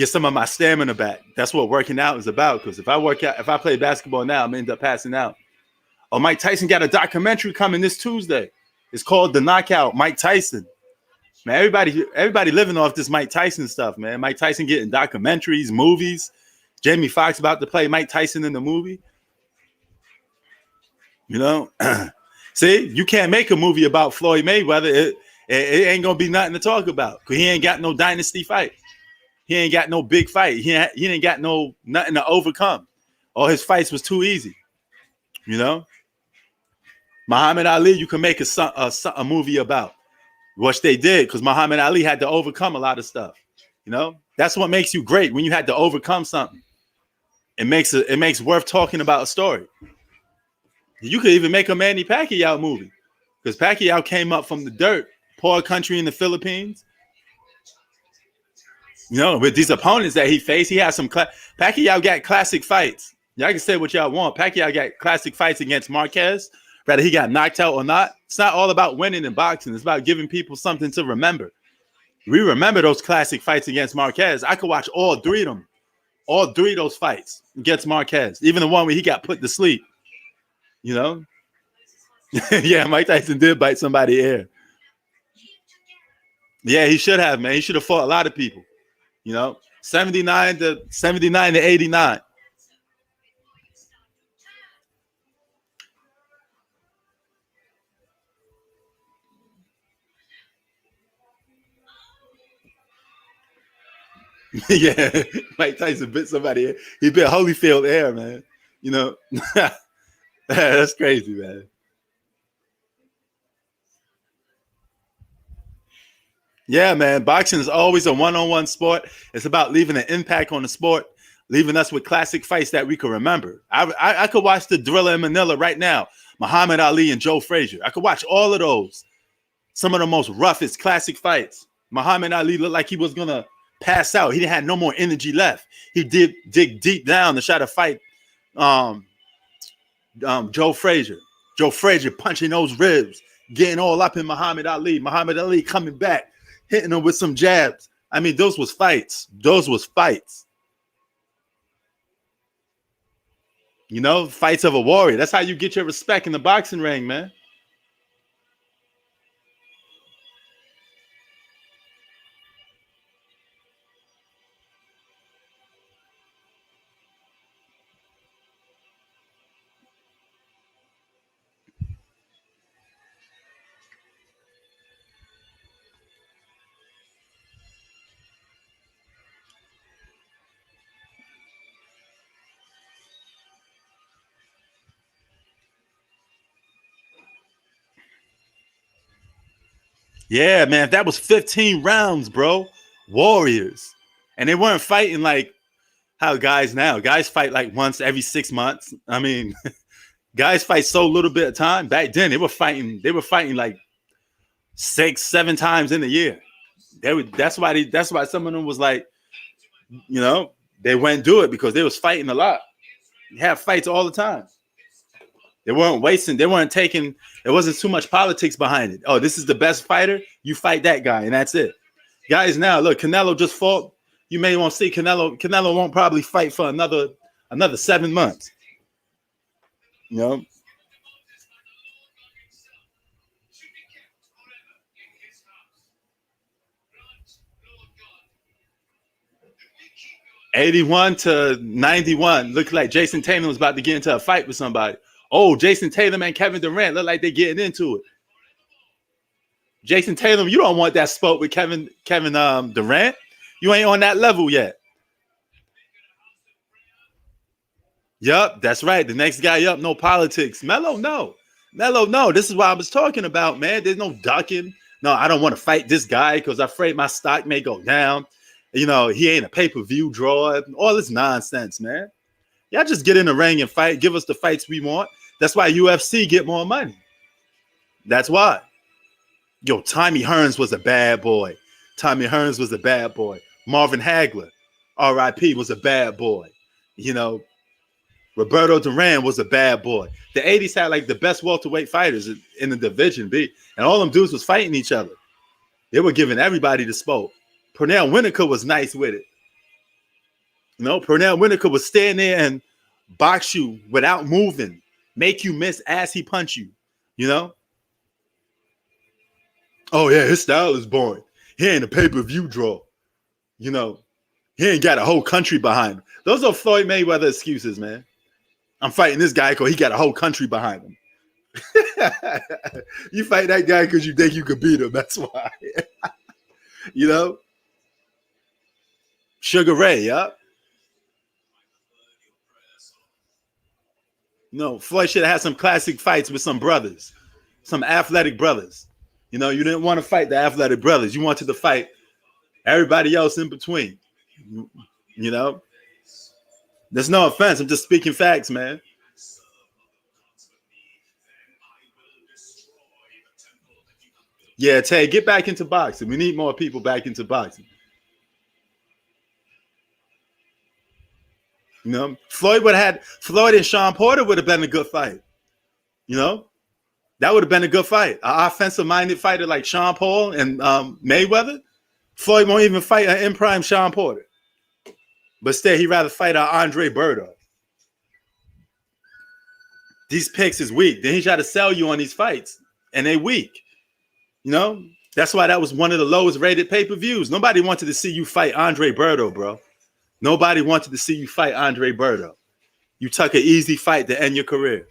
some of my stamina back. That's what working out is about. Because if I play basketball now, I'm gonna end up passing out. Oh, Mike Tyson got a documentary coming this Tuesday. It's called The Knockout. Mike Tyson. Man, everybody living off this Mike Tyson stuff, man. Mike Tyson getting documentaries, movies. Jamie Foxx about to play Mike Tyson in the movie. You know, see, you can't make a movie about Floyd Mayweather. It ain't gonna be nothing to talk about because he ain't got no dynasty fight. He ain't got no big fight. He ain't got nothing to overcome. All his fights was too easy. You know, Muhammad Ali, you can make a movie about, which they did because Muhammad Ali had to overcome a lot of stuff. You know, that's what makes you great when you had to overcome something. It makes worth talking about a story. You could even make a Manny Pacquiao movie because Pacquiao came up from the dirt, poor country in the Philippines. You know, with these opponents that he faced, he had some. Pacquiao got classic fights. Y'all can say what y'all want. Pacquiao got classic fights against Marquez, whether he got knocked out or not. It's not all about winning in boxing. It's about giving people something to remember. We remember those classic fights against Marquez. I could watch all three of those fights against Marquez, even the one where he got put to sleep. You know? Yeah, Mike Tyson did bite somebody's ear. Yeah, he should have, man. He should have fought a lot of people. 79 to 89. Yeah, Mike Tyson bit somebody. He bit Holyfield air, man. That's crazy, man. Yeah, man. Boxing is always a one-on-one sport. It's about leaving an impact on the sport, leaving us with classic fights that we can remember. I could watch the Thriller in Manila right now, Muhammad Ali and Joe Frazier. I could watch all of those. Some of the most roughest classic fights. Muhammad Ali looked like he was gonna pass out. He had no more energy left. He did dig deep down to try to fight um, Joe Frazier. Joe Frazier punching those ribs, getting all up in Muhammad Ali. Muhammad Ali coming back, hitting him with some jabs. I mean, those was fights. Those was fights. Fights of a warrior. That's how you get your respect in the boxing ring, man. Yeah, man. That was 15 rounds, bro. Warriors. And they weren't fighting like how guys now. Guys fight like once every 6 months. I mean, guys fight so little bit of time. Back then, they were fighting like 6, 7 times in a year. That's why some of them was like, they wouldn't do it because they was fighting a lot. They have fights all the time. They weren't wasting, they weren't taking, there wasn't too much politics behind it. Oh, this is the best fighter, you fight that guy, and that's it. Guys now, look, Canelo just fought. You may want to see Canelo. Canelo won't probably fight for another 7 months. You know, 81 to 91. Looked like Jason Tatum was about to get into a fight with somebody. Oh, Jason Tatum and Kevin Durant look like they're getting into it. Jason Tatum, you don't want that spot with Kevin Durant. You ain't on that level yet. Yup, that's right. The next guy up, no politics. Melo, no. Melo, no. This is what I was talking about, man. There's no ducking. No, I don't want to fight this guy because I'm afraid my stock may go down. He ain't a pay-per-view draw. All this nonsense, man. Y'all just get in the ring and fight. Give us the fights we want. That's why UFC get more money. That's why. Yo, Tommy Hearns was a bad boy. Tommy Hearns was a bad boy. Marvin Hagler, R.I.P., was a bad boy. Roberto Duran was a bad boy. The 80s had like the best welterweight fighters in the division B, and all them dudes was fighting each other. They were giving everybody the spoke. Pernell Winnicker was nice with it. Pernell Winnicker would stand there and box you without moving, make you miss as he punch you. Oh yeah, his style is boring. He ain't a pay-per-view draw. He ain't got a whole country behind him. Those are Floyd Mayweather excuses, man. I'm fighting this guy because he got a whole country behind him. You fight that guy because you think you could beat him. That's why. Sugar Ray, yeah. No, Floyd should have had some classic fights with some brothers, some athletic brothers. You didn't want to fight the athletic brothers. You wanted to fight everybody else in between. There's no offense. I'm just speaking facts, man. Yeah, Tay, get back into boxing. We need more people back into boxing. Floyd and Sean Porter would have been a good fight. That would have been a good fight. An offensive-minded fighter like Sean Paul and Mayweather. Floyd won't even fight an in-prime Sean Porter. But instead, he'd rather fight Andre Berto. These picks is weak. Then he tried to sell you on these fights, and they weak. You know, that's why that was one of the lowest rated pay-per-views. Nobody wanted to see you fight Andre Berto, bro. Nobody wanted to see you fight Andre Berto. You took an easy fight to end your career.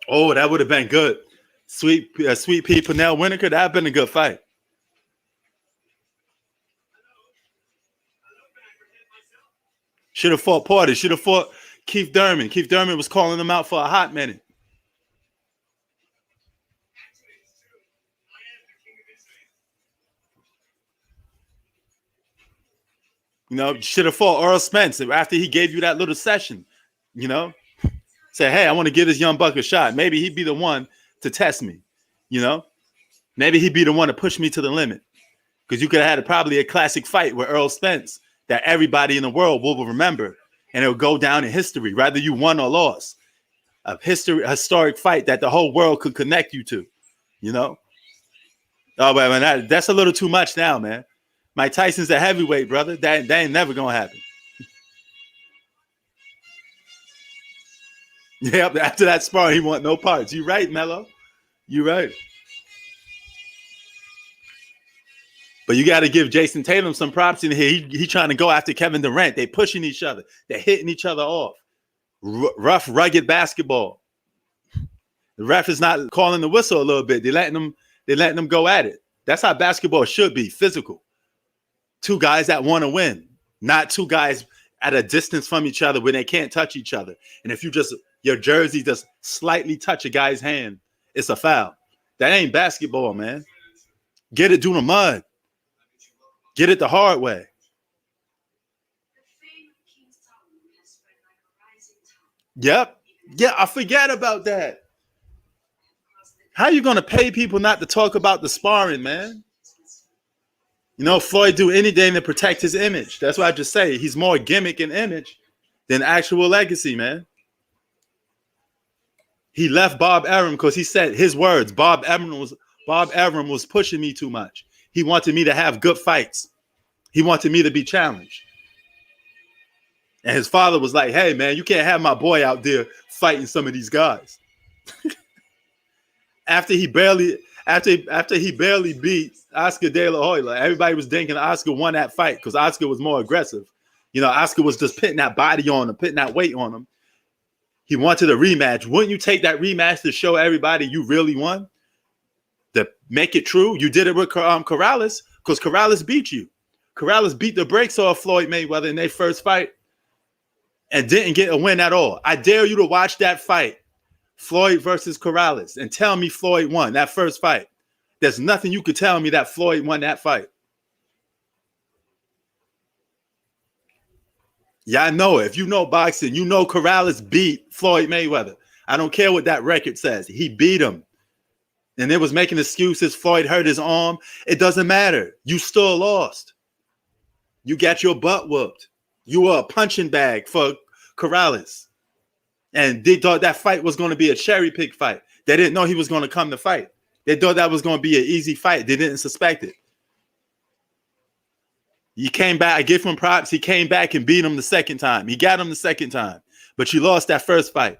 Oh, that would have been good. Sweet Pea Pernell Whitaker, that would have been a good fight. Should have fought Porter. Should have fought Keith Thurman. Keith Thurman was calling him out for a hot minute. You know, should have fought Earl Spence after he gave you that little session. You know, say, hey, I want to give this young buck a shot. Maybe he'd be the one to test me. You know, maybe he'd be the one to push me to the limit. Because you could have had probably a classic fight with Earl Spence that everybody in the world will remember, and it'll go down in history, whether you won or lost. A historic fight that the whole world could connect you to. You know. Oh, man, that's a little too much now, man. Mike Tyson's a heavyweight, brother. That ain't never gonna happen. Yeah, after that spar, he want no parts. You right, Mello. You right. But you got to give Jason Tatum some props in here. He trying to go after Kevin Durant. They pushing each other. They're hitting each other off. Rough, rugged basketball. The ref is not calling the whistle a little bit. They're letting them go at it. That's how basketball should be, physical. Two guys that want to win, not two guys at a distance from each other when they can't touch each other. And if your jersey just slightly touch a guy's hand, it's a foul. That ain't basketball, man. Get it through the mud. Get it the hard way. Yep. Yeah, I forget about that. How you going to pay people not to talk about the sparring, man? You know, Floyd do anything to protect his image. That's what I just say. He's more gimmick and image than actual legacy, man. He left Bob Arum because he said his words. Bob Arum was pushing me too much. He wanted me to have good fights. He wanted me to be challenged. And his father was like, hey, man, you can't have my boy out there fighting some of these guys. After he barely beat Oscar De La Hoya, everybody was thinking Oscar won that fight because Oscar was more aggressive. You know, Oscar was just putting that body on him, putting that weight on him. He wanted a rematch. Wouldn't you take that rematch to show everybody you really won? To make it true? You did it with Corrales because Corrales beat you. Corrales beat the brakes off Floyd Mayweather in their first fight and didn't get a win at all. I dare you to watch that fight, Floyd versus Corrales, and tell me Floyd won that first fight. There's nothing you could tell me that Floyd won that fight. Yeah, I know. If you know boxing, you know Corrales beat Floyd Mayweather. I don't care what that record says. He beat him. And it was making excuses. Floyd hurt his arm. It doesn't matter. You still lost. You got your butt whooped. You were a punching bag for Corrales. And they thought that fight was going to be a cherry pick fight. They didn't know he was going to come to fight. They thought that was going to be an easy fight. They didn't suspect it. He came back. I give him props. He came back and beat him the second time. He got him the second time. But you lost that first fight.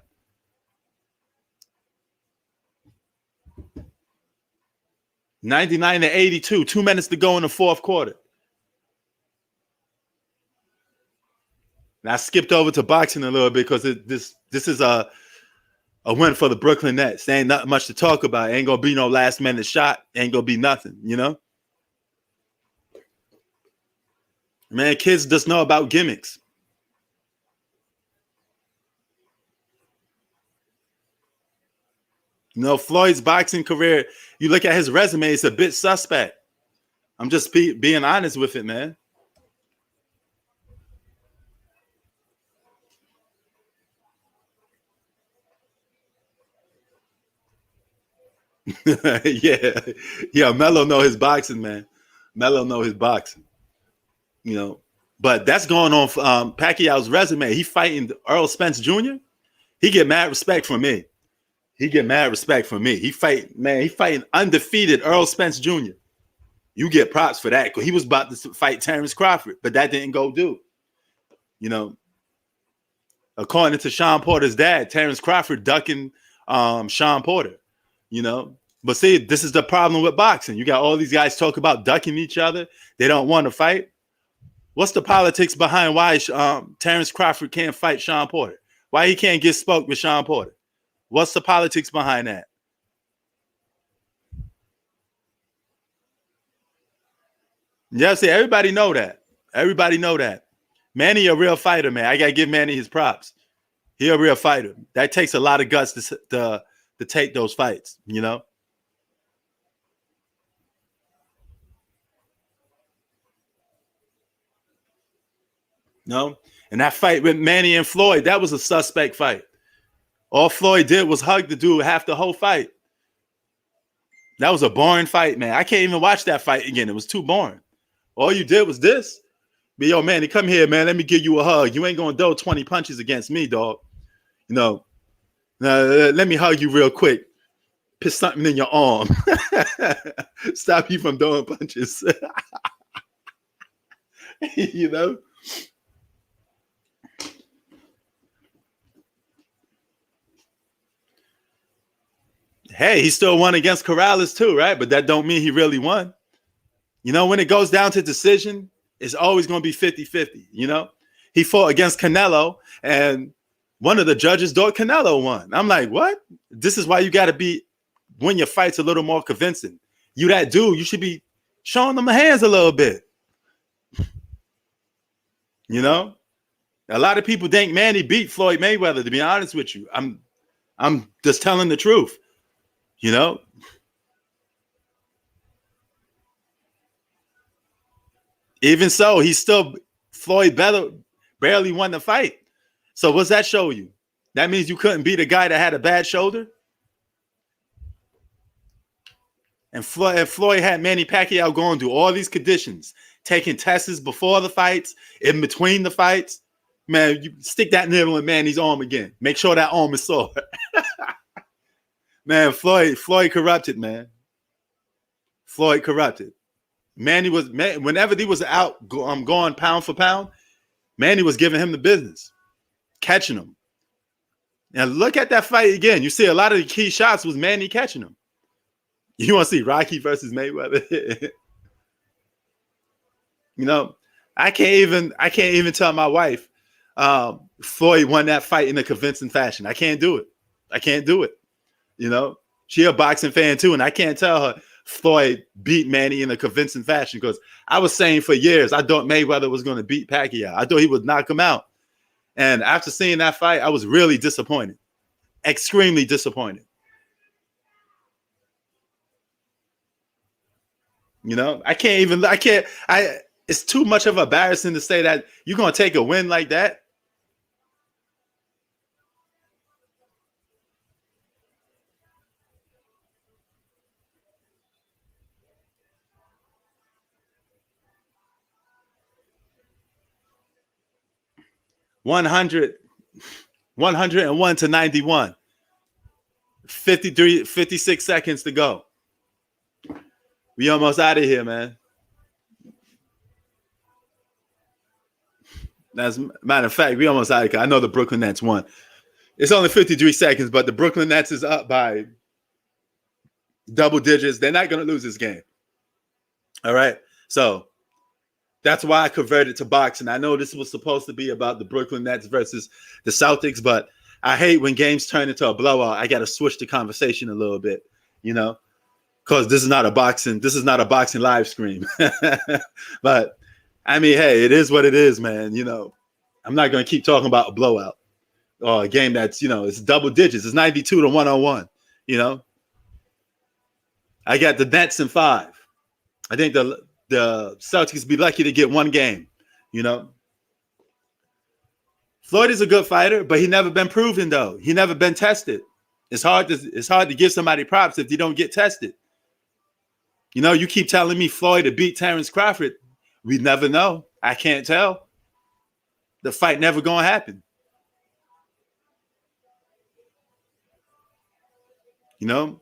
$99-82. 2 minutes to go in the fourth quarter. And I skipped over to boxing a little bit because this is a win for the Brooklyn Nets. There ain't not much to talk about. Ain't gonna be no last minute shot. Ain't gonna be nothing, you know? Man, kids just know about gimmicks. You know, Floyd's boxing career, you look at his resume, it's a bit suspect. I'm just being honest with it, man. yeah. Melo know his boxing, man. Melo know his boxing. You know, but that's going on for Pacquiao's resume. He fighting Earl Spence Jr. He get mad respect from me. He fighting undefeated Earl Spence Jr. You get props for that because he was about to fight Terrence Crawford, but that didn't go do. You know, According to Sean Porter's dad, Terrence Crawford ducking Sean Porter, you know. But see, this is the problem with boxing. You got all these guys talk about ducking each other. They don't want to fight. What's the politics behind why Terrence Crawford can't fight Sean Porter? Why he can't get spoke with Sean Porter? What's the politics behind that? Yeah, see, everybody know that. Everybody know that. Manny a real fighter, man. I gotta give Manny his props. He a real fighter. That takes a lot of guts to take those fights, you know? No? And that fight with Manny and Floyd, that was a suspect fight. All Floyd did was hug the dude half the whole fight. That was a boring fight, man. I can't even watch that fight again. It was too boring. All you did was this. But yo, Manny, come here, man. Let me give you a hug. You ain't gonna throw 20 punches against me, dog. You know, let me hug you real quick. Put something in your arm. Stop you from throwing punches. You know? Hey, he still won against Corrales too, right? But that don't mean he really won. You know, when it goes down to decision, it's always going to be 50-50, you know? He fought against Canelo, and one of the judges thought Canelo won. I'm like, what? This is why you got to win your fights a little more convincing. You that dude, you should be showing them the hands a little bit. You know? A lot of people think Manny beat Floyd Mayweather, to be honest with you. I'm just telling the truth. You know? Even so, Floyd barely won the fight. So what's that show you? That means you couldn't beat a guy that had a bad shoulder? And Floyd had Manny Pacquiao going through all these conditions, taking tests before the fights, in between the fights. Man, you stick that needle in Manny's arm again. Make sure that arm is sore. Man, Floyd corrupted, man. Floyd corrupted. Whenever he was out going pound for pound, Manny was giving him the business, catching him. And look at that fight again. You see a lot of the key shots was Manny catching him. You want to see Rocky versus Mayweather? You know, I can't even tell my wife Floyd won that fight in a convincing fashion. I can't do it. You know, she a boxing fan too, and I can't tell her Floyd beat Manny in a convincing fashion because I was saying for years I thought Mayweather was going to beat Pacquiao. I thought he would knock him out. And after seeing that fight, I was really disappointed, extremely disappointed. You know, it's too much of embarrassing to say that you're going to take a win like that. One hundred 101 to 91. 56 seconds to go. We almost out of here, man. As a matter of fact, we almost out of here. I know the Brooklyn Nets won. It's only 53 seconds, but the Brooklyn Nets is up by double digits. They're not going to lose this game. All right. So that's why I converted to boxing. I know this was supposed to be about the Brooklyn Nets versus the Celtics, but I hate when games turn into a blowout. I got to switch the conversation a little bit, you know, because this is not a boxing live stream. But I mean, hey, it is what it is, man. You know, I'm not going to keep talking about a blowout or a game that's, you know, it's double digits. It's 92 to 101. You know, I got the Nets in 5. I think the Celtics be lucky to get one game, you know. Floyd is a good fighter, but he never been proven though. He never been tested. It's hard to give somebody props if you don't get tested. You know, you keep telling me Floyd to beat Terrence Crawford. We never know. I can't tell. The fight never gonna happen. You know?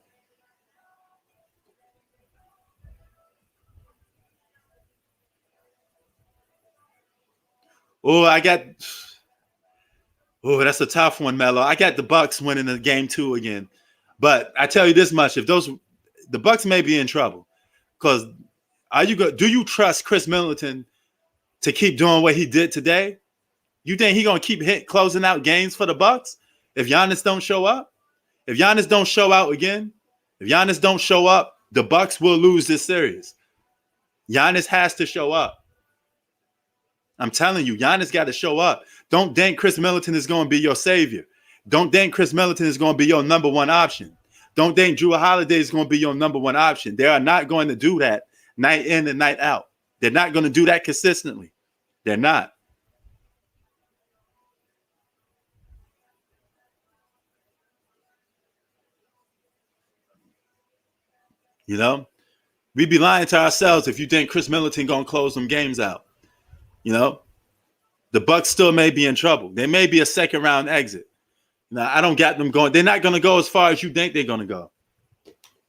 Oh, Oh, that's a tough one, Melo. I got the Bucks winning the game 2 again. But I tell you this much: if the Bucks may be in trouble, because do you trust Chris Middleton to keep doing what he did today? You think he gonna keep closing out games for the Bucks if Giannis don't show up? If Giannis don't show out again, if Giannis don't show up, the Bucks will lose this series. Giannis has to show up. I'm telling you, Giannis got to show up. Don't think Chris Middleton is going to be your savior. Don't think Chris Middleton is going to be your number one option. Don't think Drew Holiday is going to be your number one option. They are not going to do that night in and night out. They're not going to do that consistently. They're not. You know, we'd be lying to ourselves if you think Chris Middleton going to close them games out. You know, the Bucks still may be in trouble. They may be a second round exit. Now, I don't got them going. They're not going to go as far as you think they're going to go.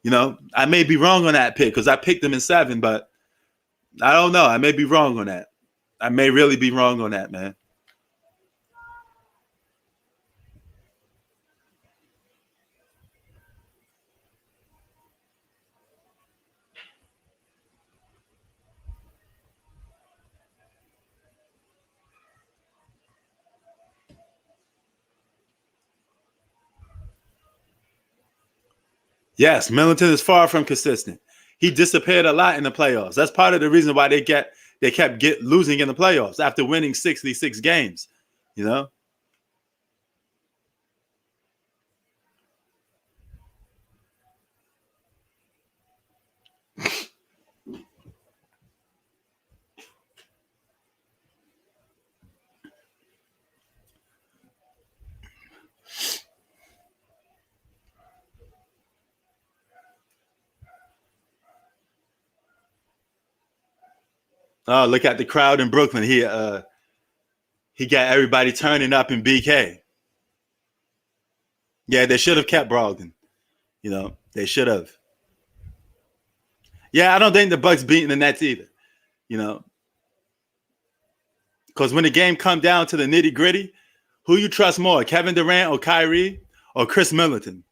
You know, I may be wrong on that pick because I picked them in 7, but I don't know. I may be wrong on that. I may really be wrong on that, man. Yes, Middleton is far from consistent. He disappeared a lot in the playoffs. That's part of the reason why they kept losing in the playoffs after winning 66 games. You know. Oh, look at the crowd in Brooklyn. He got everybody turning up in BK. Yeah, they should have kept Brogdon. You know, they should have. Yeah, I don't think the Bucks beating the Nets either. You know, because when the game come down to the nitty gritty, who you trust more, Kevin Durant or Kyrie or Chris Middleton?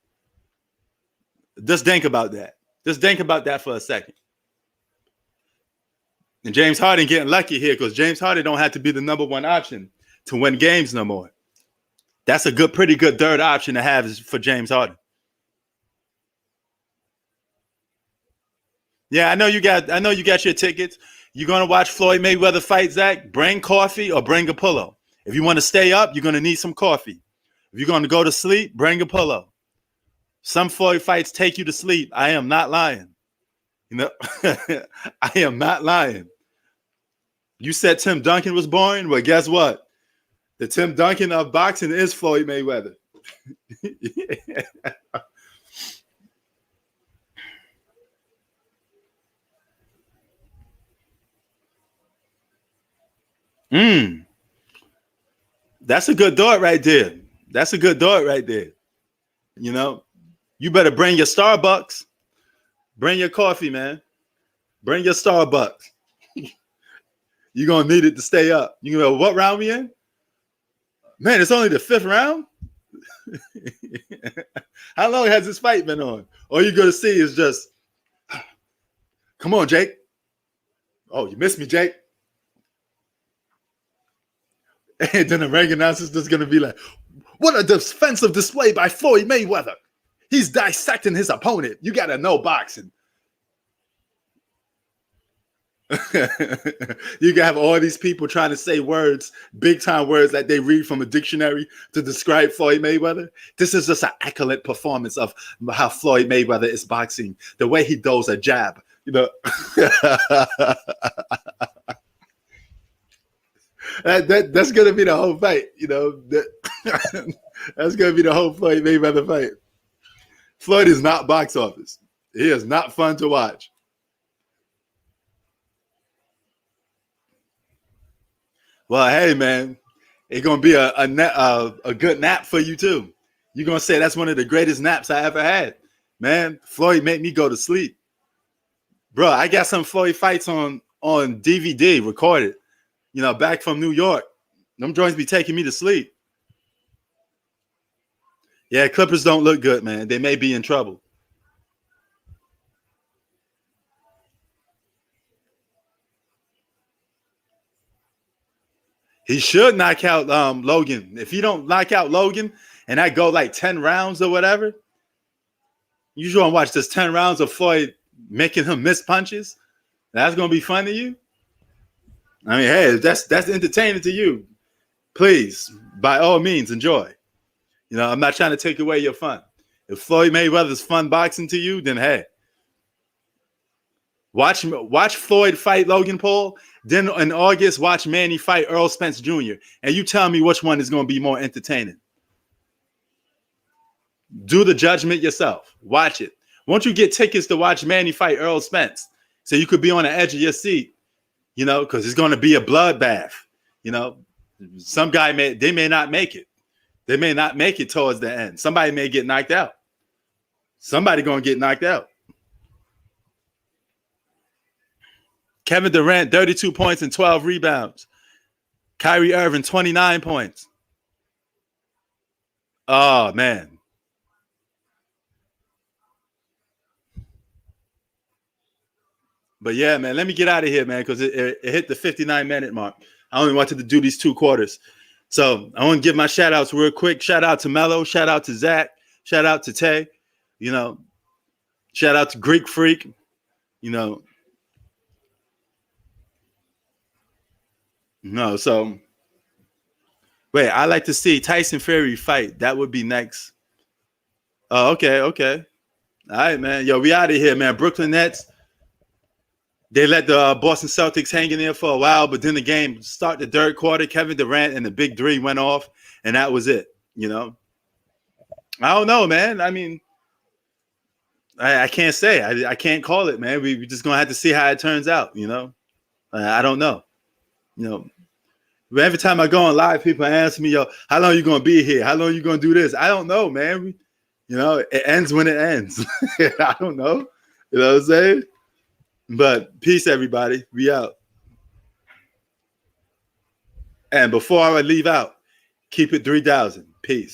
Just think about that. Just think about that for a second. And James Harden getting lucky here because James Harden don't have to be the number one option to win games no more. That's a pretty good third option to have for James Harden. Yeah, I know you got your tickets. You're gonna watch Floyd Mayweather fight Zach. Bring coffee or bring a pillow. If you want to stay up, you're gonna need some coffee. If you're gonna go to sleep, bring a pillow. Some Floyd fights take you to sleep. I am not lying. You know, I am not lying. You said Tim Duncan was boring? Well, guess what? The Tim Duncan of boxing is Floyd Mayweather. That's a good thought right there. That's a good thought right there. You know, you better bring your Starbucks. Bring your coffee, man. Bring your Starbucks. You're going to need it to stay up. You know, what round we in? Man, it's only the 5th round? How long has this fight been on? All you're going to see is just, come on, Jake. Oh, you missed me, Jake. And then the ring announcer's just going to be like, what a defensive display by Floyd Mayweather. He's dissecting his opponent. You got to know boxing. You can have all these people trying to say words, big time words that they read from a dictionary to describe Floyd Mayweather. This is just an excellent performance of how Floyd Mayweather is boxing. The way he does a jab, you know. That's gonna be the whole fight, you know. That's gonna be the whole Floyd Mayweather fight. Floyd is not box office. He is not fun to watch. Well, hey man, it's gonna be a good nap for you too. You're gonna say that's one of the greatest naps I ever had, man. Floyd made me go to sleep, bro. I got some Floyd fights on DVD recorded. You know, back from New York. Them joints be taking me to sleep. Yeah, Clippers don't look good, man. They may be in trouble. He should knock out Logan. If he don't knock out Logan and I go like 10 rounds or whatever, you just want to watch this 10 rounds of Floyd making him miss punches. That's gonna be fun to you. I mean, hey, that's entertaining to you. Please, by all means, enjoy. I'm not trying to take away your fun. If Floyd Mayweather's fun boxing to you, then hey, watch Floyd fight Logan Paul. Then in August, watch Manny fight Earl Spence Jr. And you tell me which one is going to be more entertaining. Do the judgment yourself. Watch it. Won't you get tickets to watch Manny fight Earl Spence? So you could be on the edge of your seat, because it's going to be a bloodbath. Some guy they may not make it. They may not make it towards the end. Somebody may get knocked out. Somebody going to get knocked out. Kevin Durant, 32 points and 12 rebounds. Kyrie Irving, 29 points. Oh, man. But yeah, man, let me get out of here, man, because it hit the 59-minute mark. I only wanted to do these 2 quarters. So I want to give my shout outs real quick. Shout out to Mello. Shout out to Zach. Shout out to Tay. Shout out to Greek Freak. So wait, I like to see Tyson Fury fight. That would be next. Oh, okay. All right, man. Yo, we out of here, man. Brooklyn Nets. They let the Boston Celtics hang in there for a while, but then the game start the third quarter. Kevin Durant and the big 3 went off, and that was it. I don't know, man. I mean, I can't say. I can't call it, man. We just gonna have to see how it turns out. I don't know. But every time I go on live, people ask me, "Yo, how long are you gonna be here? How long are you gonna do this?" I don't know, man. It ends when it ends. I don't know. You know what I'm saying? But peace, everybody. We out. And before I leave out, keep it 3,000. Peace.